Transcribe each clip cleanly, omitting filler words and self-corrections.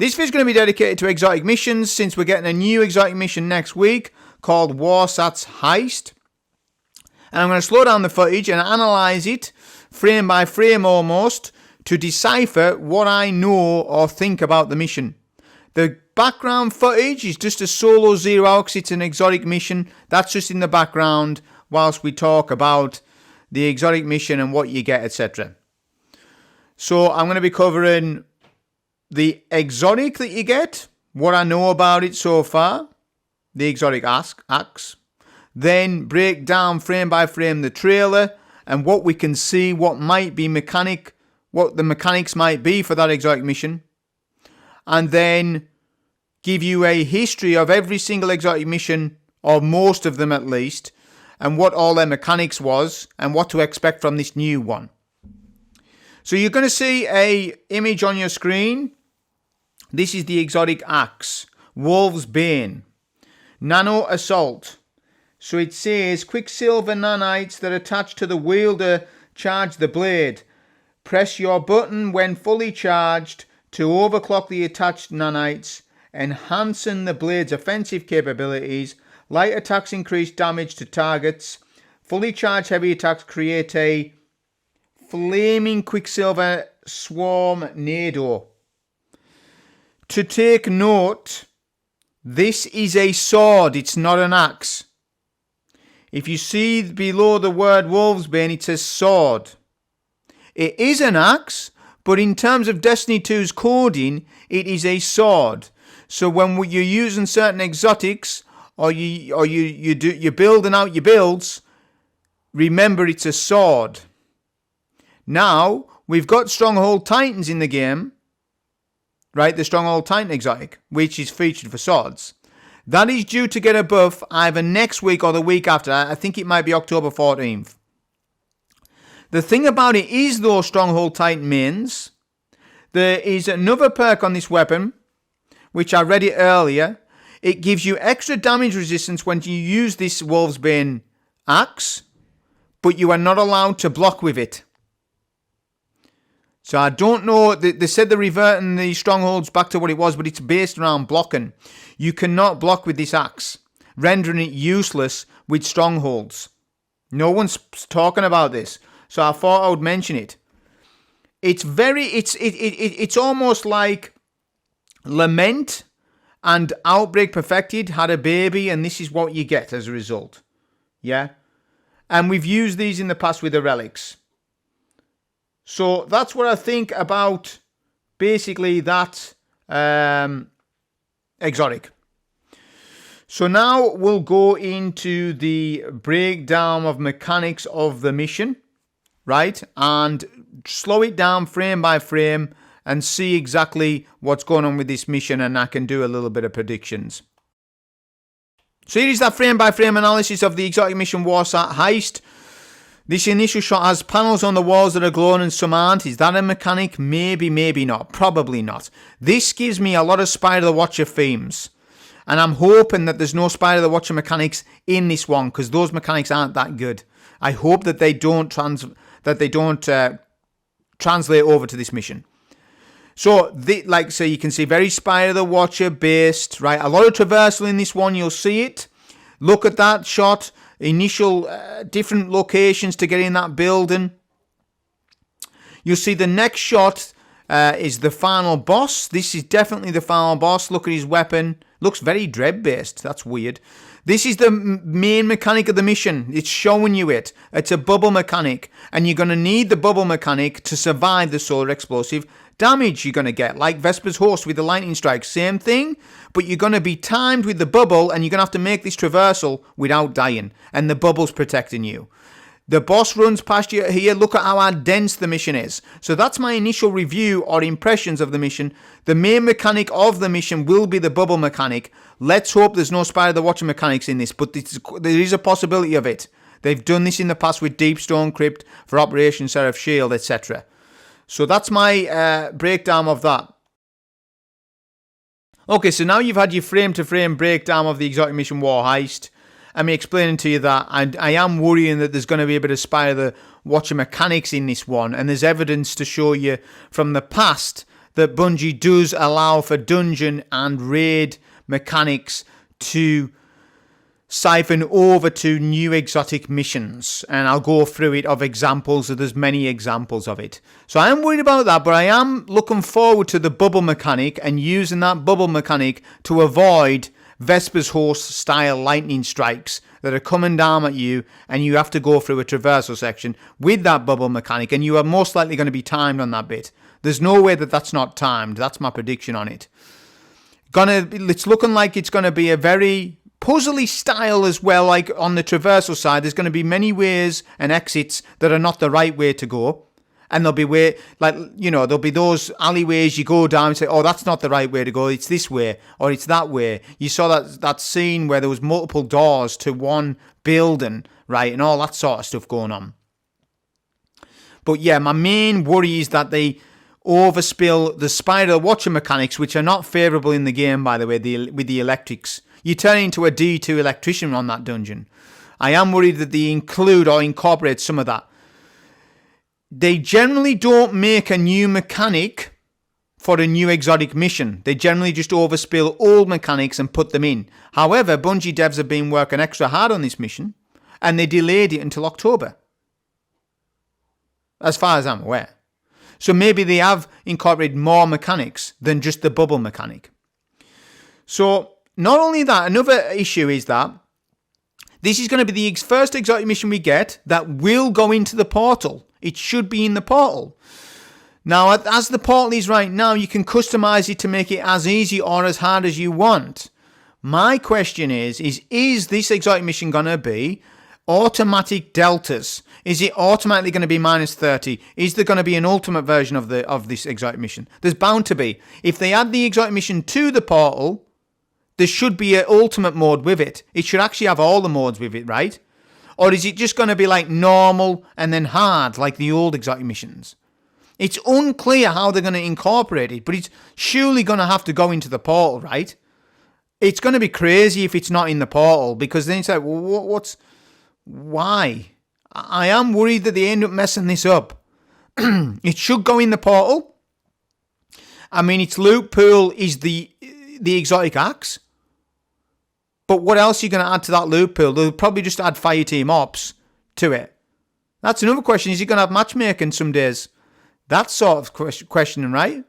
This video is going to be dedicated to exotic missions, since we're getting a new exotic mission next week called Warsat Heist. And I'm going to slow down the footage and analyse it, frame by frame almost, to decipher what I know or think about the mission. The background footage is just a solo zero hour because it's an exotic mission. That's just in the background whilst we talk about the exotic mission and what you get, etc. So I'm going to be covering the exotic that you get, what I know about it so far, the exotic acts, then break down frame by frame the trailer and what we can see, what the mechanics might be for that exotic mission, and then give you a history of every single exotic mission, or most of them at least, and what all their mechanics was, and what to expect from this new one. So you're going to see a image on your screen. This is the exotic axe, Wolfsbane, Nano Assault. So it says, Quicksilver nanites that attach to the wielder charge the blade. Press your button when fully charged to overclock the attached nanites, enhancing the blade's offensive capabilities. Light attacks increase damage to targets. Fully charged heavy attacks create a flaming Quicksilver swarm nado. To take note, this is a sword, it's not an axe. If you see below the word Wolfsbane, it says sword. It is an axe, but in terms of Destiny 2's coding, it is a sword. So when you're using certain exotics, or you're building out your builds, remember it's a sword. Now, we've got Stronghold Titans in the game, right? The Stronghold Titan exotic, which is featured for swords. That is due to get a buff either next week or the week after. I think it might be October 14th. The thing about it is, though, Stronghold Titan mains, there is another perk on this weapon, which I read it earlier. It gives you extra damage resistance when you use this Wolfsbane axe, but you are not allowed to block with it. So I don't know, they said they're reverting the strongholds back to what it was, but it's based around blocking. You cannot block with this axe, rendering it useless with strongholds. No one's talking about this, so I thought I would mention it. It's almost like Lament and Outbreak Perfected had a baby, and this is what you get as a result. Yeah? And we've used these in the past with the relics. So that's what I think about basically that exotic. So now we'll go into the breakdown of mechanics of the mission, right? And slow it down frame by frame and see exactly what's going on with this mission, and I can do a little bit of predictions. So here is that frame by frame analysis of the exotic mission Warsat Heist. This initial shot has panels on the walls that are glowing and some aren't. Is that a mechanic? Maybe, maybe not. Probably not. This gives me a lot of Spider the Watcher themes. And I'm hoping that there's no Spider the Watcher mechanics in this one, because those mechanics aren't that good. I hope that they don't translate over to this mission. So you can see very Spider the Watcher based, right? A lot of traversal in this one, you'll see it. Look at that shot. Initial different locations to get in that building. You'll see the next shot is the final boss. This is definitely the final boss. Look at his weapon. Looks very dread based. That's weird. This is the main mechanic of the mission. It's showing you it. It's a bubble mechanic. And you're going to need the bubble mechanic to survive the solar explosive damage you're going to get. Like Vesper's Host with the lightning strike. Same thing. But you're going to be timed with the bubble, and you're going to have to make this traversal without dying. And the bubble's protecting you. The boss runs past you here. Look at how dense the mission is. So that's my initial review or impressions of the mission. The main mechanic of the mission will be the bubble mechanic. Let's hope there's no Spider the Watcher mechanics in this, but there is a possibility of it. They've done this in the past with Deep Stone Crypt for Operation Seraph Shield, etc. So that's my breakdown of that. Okay, so now you've had your frame-to-frame breakdown of the exotic mission War Heist. I'm explaining to you that I am worrying that there's going to be a bit of Spider the Watcher mechanics in this one, and there's evidence to show you from the past that Bungie does allow for dungeon and raid mechanics to siphon over to new exotic missions, and I'll go through it of examples. So there's many examples of it. So I am worried about that, but I am looking forward to the bubble mechanic and using that bubble mechanic to avoid Vesper's Host style lightning strikes that are coming down at you, and you have to go through a traversal section with that bubble mechanic, and you are most likely going to be timed on that bit. There's no way that that's not timed. That's my prediction on it. It's looking like it's going to be a very puzzly style as well. Like on the traversal side, there's going to be many ways and exits that are not the right way to go. And there'll be there'll be those alleyways you go down and say, oh, that's not the right way to go. It's this way or it's that way. You saw that scene where there was multiple doors to one building, right? And all that sort of stuff going on. But yeah, my main worry is that they overspill the Spider Watcher mechanics, which are not favourable in the game, by the way, with the electrics. You turn into a D2 electrician on that dungeon. I am worried that they include or incorporate some of that. They generally don't make a new mechanic for a new exotic mission. They generally just overspill old mechanics and put them in. However, Bungie devs have been working extra hard on this mission, and they delayed it until October, as far as I'm aware. So maybe they have incorporated more mechanics than just the bubble mechanic. So not only that, another issue is that this is going to be the first exotic mission we get that will go into the portal. It should be in the portal. Now, as the portal is right now, you can customize it to make it as easy or as hard as you want. My question is this exotic mission going to be automatic deltas? Is it automatically going to be minus 30? Is there going to be an ultimate version of this exotic mission? There's bound to be. If they add the exotic mission to the portal, there should be an ultimate mode with it. It should actually have all the modes with it, right? Or is it just going to be like normal and then hard, like the old exotic missions? It's unclear how they're going to incorporate it, but it's surely going to have to go into the portal, right? It's going to be crazy if it's not in the portal, because then it's like, well, why? I am worried that they end up messing this up. It should go in the portal. I mean, its loot pool is the exotic axe. But what else are you going to add to that loot pool? They'll probably just add Fireteam Ops to it. That's another question. Is he going to have matchmaking some days? That's sort of questioning, right?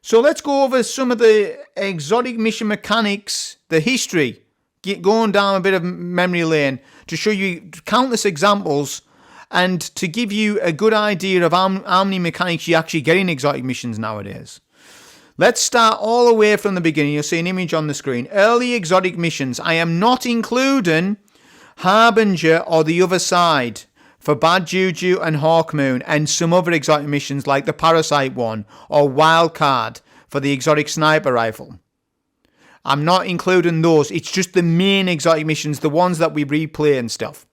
So let's go over some of the exotic mission mechanics, the history, going down a bit of memory lane to show you countless examples and to give you a good idea of how many mechanics you actually get in exotic missions nowadays. Let's start all the way from the beginning. You'll see an image on the screen. Early exotic missions. I am not including Harbinger or the Other Side for Bad Juju and Hawkmoon, and some other exotic missions like the Parasite one or Wildcard for the exotic sniper rifle. I'm not including those. It's just the main exotic missions, the ones that we replay and stuff.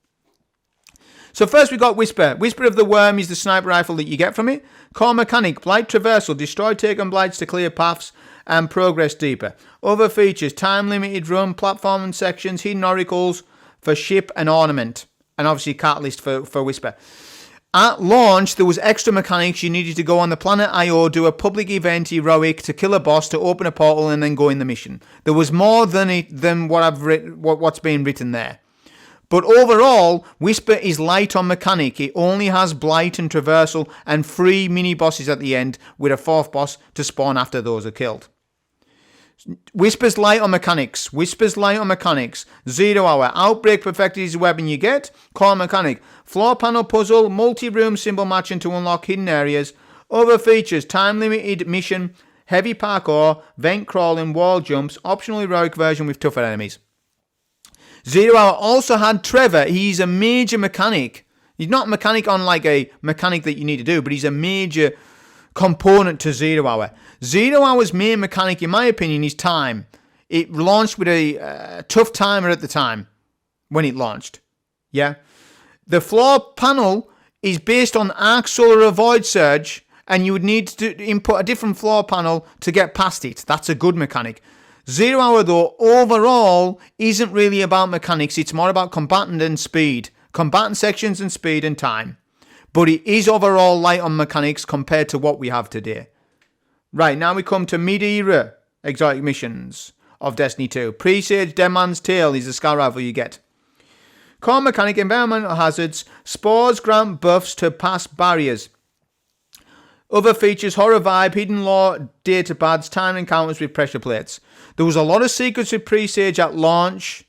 So first we got Whisper. Whisper of the Worm is the sniper rifle that you get from it. Core mechanic, Blight Traversal, destroy taken blights to clear paths and progress deeper. Other features, time limited run, platform and sections, hidden oracles for ship and ornament. And obviously catalyst for Whisper. At launch, there was extra mechanics. You needed to go on the planet Io, do a public event heroic to kill a boss, to open a portal and then go in the mission. There was more than what's being written there. But overall, Whisper is light on mechanic. It only has Blight and Traversal and 3 mini-bosses at the end with a 4th boss to spawn after those are killed. Whisper's light on mechanics. Whisper's light on mechanics. 0 hour. Outbreak perfected is the weapon you get. Core mechanic. Floor panel puzzle. Multi-room symbol matching to unlock hidden areas. Other features. Time limited mission. Heavy parkour. Vent crawling. Wall jumps. Optional heroic version with tougher enemies. 0 hour also had Trevor. He's a major mechanic. He's not a mechanic on like a mechanic that you need to do, but he's a major component to 0 hour. 0 hour's main mechanic, in my opinion, is time. It launched with a tough timer at the time when it launched. Yeah. The floor panel is based on Arc Solar Avoid Surge, and you would need to input a different floor panel to get past it. That's a good mechanic. 0 hour, though, overall, isn't really about mechanics. It's more about combatant and speed. Combatant sections and speed and time. But it is overall light on mechanics compared to what we have today. Right, now we come to mid-era exotic missions of Destiny 2. Presage Dead Man's Tale is the scout rifle you get. Core mechanic, environmental hazards. Spores grant buffs to past barriers. Other features, horror vibe, hidden lore, data pads, time encounters with pressure plates. There was a lot of secrets with Presage at launch,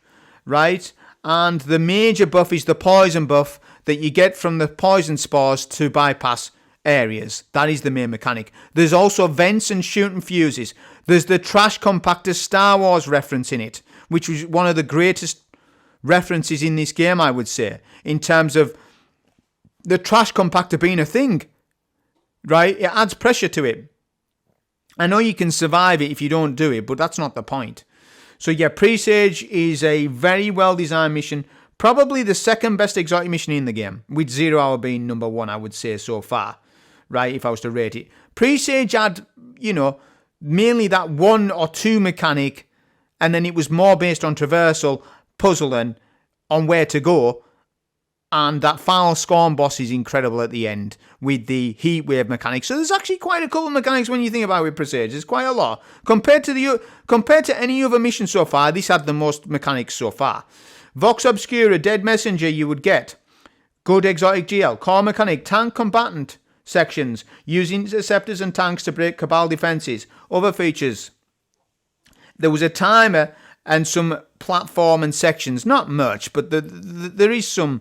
right? And the major buff is the poison buff that you get from the poison spores to bypass areas. That is the main mechanic. There's also vents and shooting fuses. There's the trash compactor Star Wars reference in it, which was one of the greatest references in this game, I would say, in terms of the trash compactor being a thing, right? It adds pressure to it. I know you can survive it if you don't do it, but that's not the point. So yeah, Presage is a very well designed mission. Probably the second best exotic mission in the game, with 0 Hour being number 1, I would say so far, right, if I was to rate it. Presage had, mainly that 1 or 2 mechanic, and then it was more based on traversal, puzzling, on where to go, and that final Scorn boss is incredible at the end, with the heat wave mechanic. So there's actually quite a couple of mechanics when you think about it with Presage. There's quite a lot. Compared to any other mission so far, this had the most mechanics so far. Vox Obscura, Dead Messenger you would get. Good exotic GL. Core mechanic, tank combatant sections. Use interceptors and tanks to break Cabal defenses. Other features. There was a timer and some platform and sections. Not much, but there is a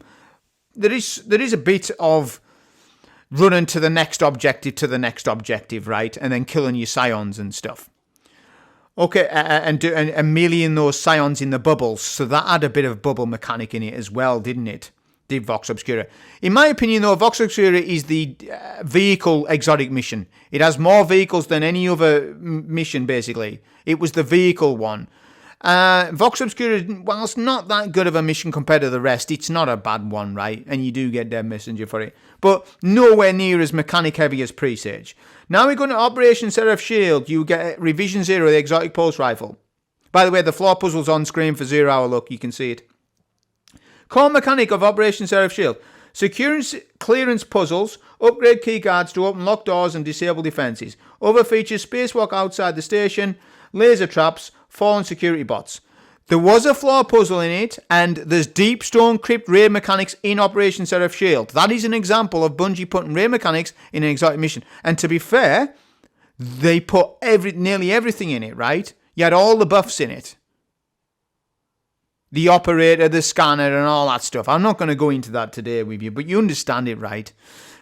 bit of running to the next objective, right? And then killing your scions and stuff. Okay, and meleeing those scions in the bubbles. So that had a bit of bubble mechanic in it as well, didn't it? Did Vox Obscura. In my opinion, though, Vox Obscura is the vehicle exotic mission. It has more vehicles than any other mission, basically. It was the vehicle one. Vox Obscura, whilst not that good of a mission compared to the rest, it's not a bad one, right? And you do get Dead Messenger for it. But nowhere near as mechanic heavy as Presage. Now we're going to Operation Seraph Shield. You get Revision 0, the exotic pulse rifle. By the way, the floor puzzle's on screen for 0 Hour. Look, you can see it. Core mechanic of Operation Seraph Shield. Security clearance puzzles. Upgrade keycards to open locked doors and disable defences. Other features, spacewalk outside the station. Laser traps. Fallen security bots. There was a floor puzzle in it, and there's deep stone crypt raid mechanics in Operation Seraph Shield. That is an example of Bungie putting raid mechanics in an exotic mission. And to be fair, they put nearly everything in it, right? You had all the buffs in it. The operator, the scanner, and all that stuff. I'm not going to go into that today with you, but you understand it, right?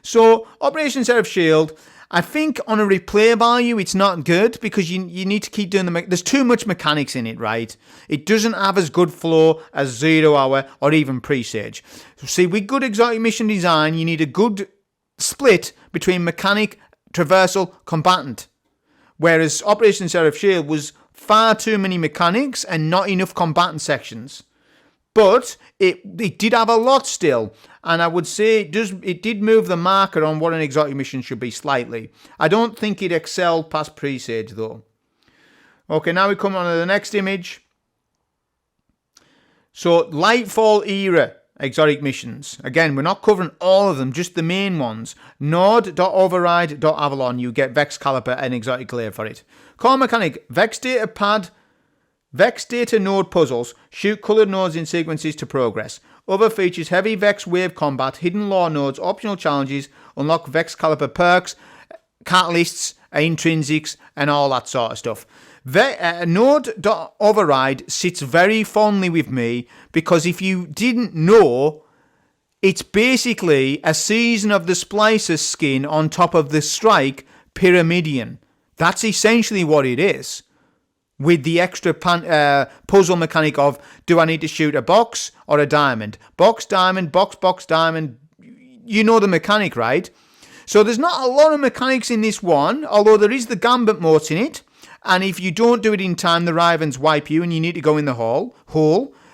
So, Operation Seraph Shield, I think on a replay value, it's not good because you need to keep doing there's too much mechanics in it, right? It doesn't have as good flow as 0 Hour or even Presage. See, with good exotic mission design, you need a good split between mechanic, traversal, combatant. Whereas Operation Seraph Shield was far too many mechanics and not enough combatant sections. But it did have a lot still, and I would say it did move the marker on what an exotic mission should be slightly. I don't think it excelled past Presage though. Okay, now we come on to the next image. So, Lightfall era exotic missions. Again, we're not covering all of them, just the main ones. Nord.override.avalon, you get Vex Caliper and exotic glaive for it. Core mechanic, Vex data pad. Vex data node puzzles. Shoot coloured nodes in sequences to progress. Other features, heavy Vex wave combat, hidden lore nodes, optional challenges, unlock Vex Caliper perks, catalysts, intrinsics, and all that sort of stuff. Node.override sits very fondly with me because if you didn't know, it's basically a Season of the Splicer skin on top of the Strike Pyramidion. That's essentially what it is. With the extra puzzle mechanic of, do I need to shoot a box or a diamond? Box, diamond, box, box, diamond. You know the mechanic, right? So there's not a lot of mechanics in this one, although there is the Gambit mote in it. And if you don't do it in time, the Rivens wipe you and you need to go in the hole.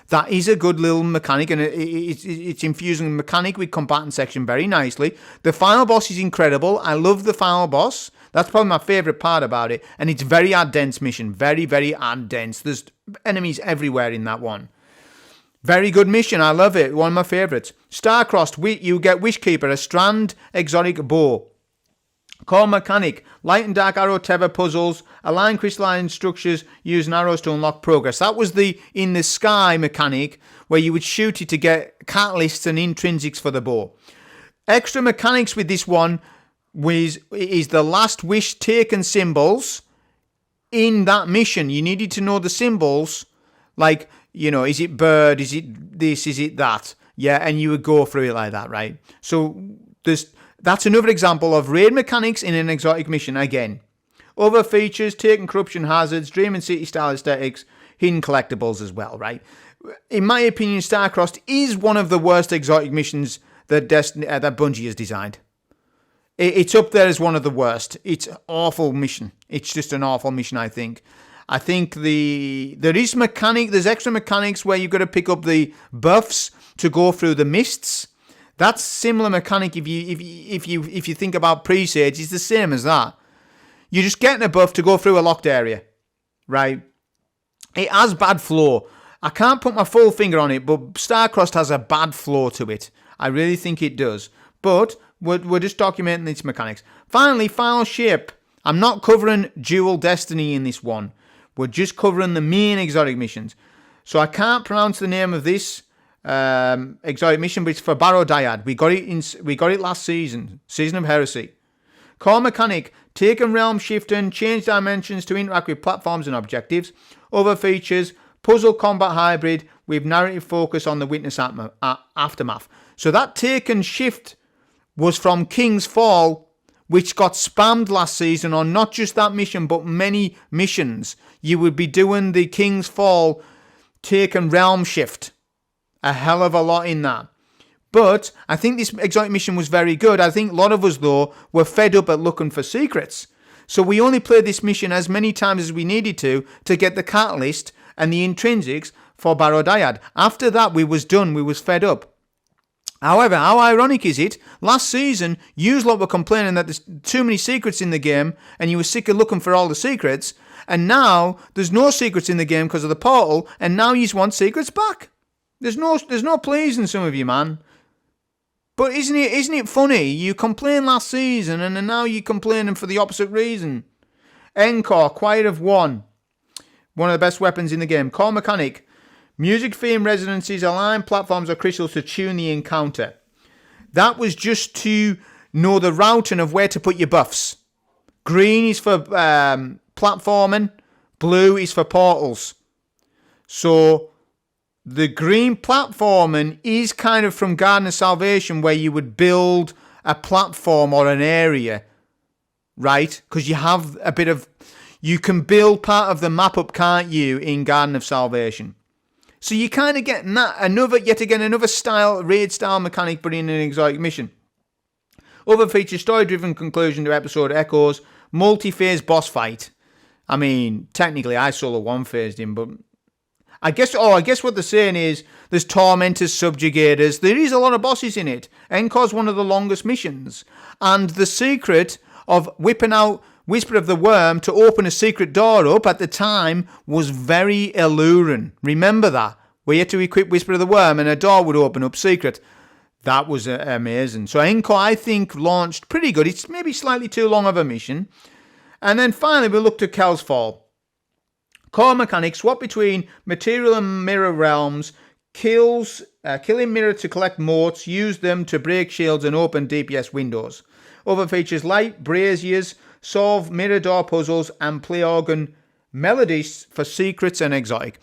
That is a good little mechanic, and it's infusing mechanic with combatant section very nicely. The final boss is incredible. I love the final boss. That's probably my favourite part about it. And it's very ad-dense mission. Very, very ad-dense. There's enemies everywhere in that one. Very good mission. I love it. One of my favourites. Starcrossed, you get Wishkeeper, a strand exotic bow. Core mechanic, light and dark arrow tether puzzles, align crystalline structures using arrows to unlock progress. That was the in the sky mechanic where you would shoot it to get catalysts and intrinsics for the bow. Extra mechanics with this one is the last wish taken symbols in that mission. You needed to know the symbols, like, is it bird, is it this, is it that? Yeah, and you would go through it like that, right? So that's another example of raid mechanics in an exotic mission again. Other features, taking corruption hazards, Dreaming City style aesthetics, hidden collectibles as well, right? In my opinion, Starcrossed is one of the worst exotic missions that Bungie has designed. It's up there as one of the worst. It's an awful mission. It's just an awful mission, I think. I think there's extra mechanics where you've got to pick up the buffs to go through the mists. That's similar mechanic if you think about Presage, it's the same as that. You're just getting a buff to go through a locked area, right? It has bad flow. I can't put my full finger on it, but Starcrossed has a bad flow to it. I really think it does. But we're just documenting its mechanics. Finally, final ship. I'm not covering Dual Destiny in this one. We're just covering the main exotic missions. So I can't pronounce the name of this exotic mission, but it's for Barodiad. We got it last season of Heresy. Core mechanic, take and realm shifting, change dimensions to interact with platforms and objectives. Other features, puzzle combat hybrid with narrative focus on the witness aftermath. So that take and shift was from King's Fall, which got spammed last season on not just that mission, but many missions. You would be doing the King's Fall take and realm shift. A hell of a lot in that. But I think this exotic mission was very good. I think a lot of us, though, were fed up at looking for secrets. So we only played this mission as many times as we needed to get the catalyst and the intrinsics for Barodiad. After that, we was done. We was fed up. However, how ironic is it? Last season, you lot were complaining that there's too many secrets in the game and you were sick of looking for all the secrets. And now there's no secrets in the game because of the portal, and now you want secrets back. There's no pleasing some of you, man. But isn't it funny? You complained last season and now you're complaining for the opposite reason. Encore, Quiet of One. One of the best weapons in the game. Core mechanic. Music theme residencies align platforms or crystals to tune the encounter. That was just to know the routing of where to put your buffs. Green is for platforming. Blue is for portals. So the green platforming is kind of from Garden of Salvation, where you would build a platform or an area, right? Because you have a bit of... You can build part of the map up, can't you, in Garden of Salvation? So you kind of get another style, raid style mechanic, but in an exotic mission. Other features, story-driven conclusion to episode echoes, multi-phase boss fight. I mean, technically I solo one-phased him, but I guess what they're saying is there's tormentors, subjugators. There is a lot of bosses in it. Encore's one of the longest missions. And the secret of whipping out Whisper of the Worm to open a secret door up at the time was very alluring. Remember that? We had to equip Whisper of the Worm and a door would open up secret. That was amazing. So Encore, I think, launched pretty good. It's maybe slightly too long of a mission. And then finally, we looked at Kel's Fall. Core mechanics, swap between material and mirror realms, killing mirror to collect motes, use them to break shields and open DPS windows. Other features, light braziers, solve mirror door puzzles, and play organ melodies for secrets and exotic.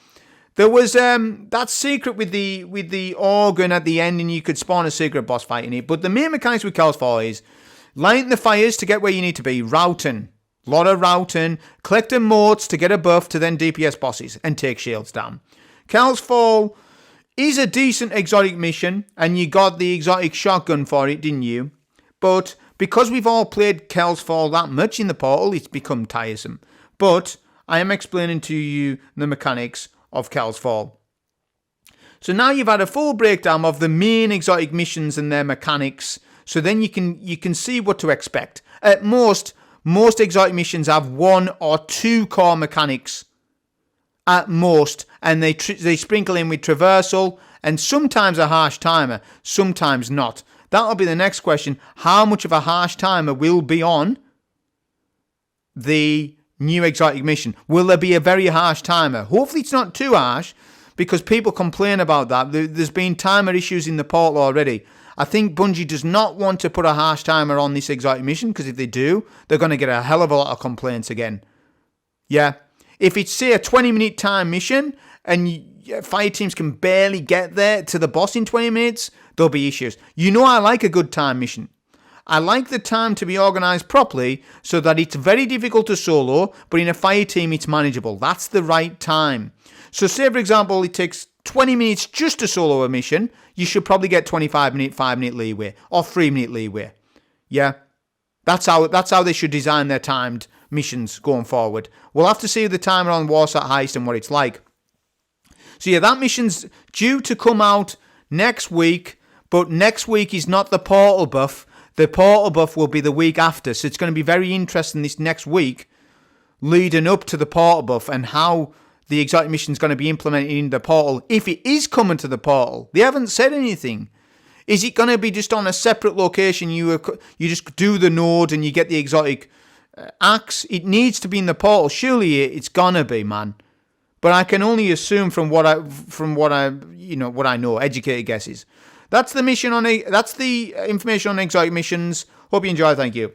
There was that secret with the organ at the end, and you could spawn a secret boss fight in it. But the main mechanics with Kel's Fall is lighting the fires to get where you need to be, routing. A lot of routing, collecting motes to get a buff to then DPS bosses and take shields down. Kel's Fall is a decent exotic mission, and you got the exotic shotgun for it, didn't you? But because we've all played Kel's Fall that much in the portal, it's become tiresome. But I am explaining to you the mechanics of Kel's Fall. So now you've had a full breakdown of the main exotic missions and their mechanics, so then you can see what to expect. At most exotic missions have one or two core mechanics at most, and they sprinkle in with traversal and sometimes a harsh timer, sometimes not. That'll be the next question. How much of a harsh timer will be on the new exotic mission? Will there be a very harsh timer? Hopefully it's not too harsh, because people complain about that. There's been timer issues in the portal already. I think Bungie does not want to put a harsh timer on this exotic mission, because if they do, they're going to get a hell of a lot of complaints again. Yeah. If it's, say, a 20-minute time mission and fire teams can barely get there to the boss in 20 minutes, there'll be issues. You know I like a good time mission. I like the time to be organised properly so that it's very difficult to solo, but in a fire team it's manageable. That's the right time. So say, for example, it takes 20 minutes just to solo a mission, you should probably get 25-minute, 5-minute leeway, or 3-minute leeway. Yeah? That's how they should design their timed missions going forward. We'll have to see the timer on Warsat Heist and what it's like. So yeah, that mission's due to come out next week, but next week is not the portal buff. The portal buff will be the week after, so it's going to be very interesting this next week leading up to the portal buff and how the exotic mission is going to be implemented in the portal, if it is coming to the portal. They haven't said anything. Is it going to be just on a separate location? You just do the node and you get the exotic axe? It needs to be in the portal. Surely it's going to be, man. But I can only assume from what I know, educated guesses. That's the information on exotic missions. Hope you enjoy. Thank you.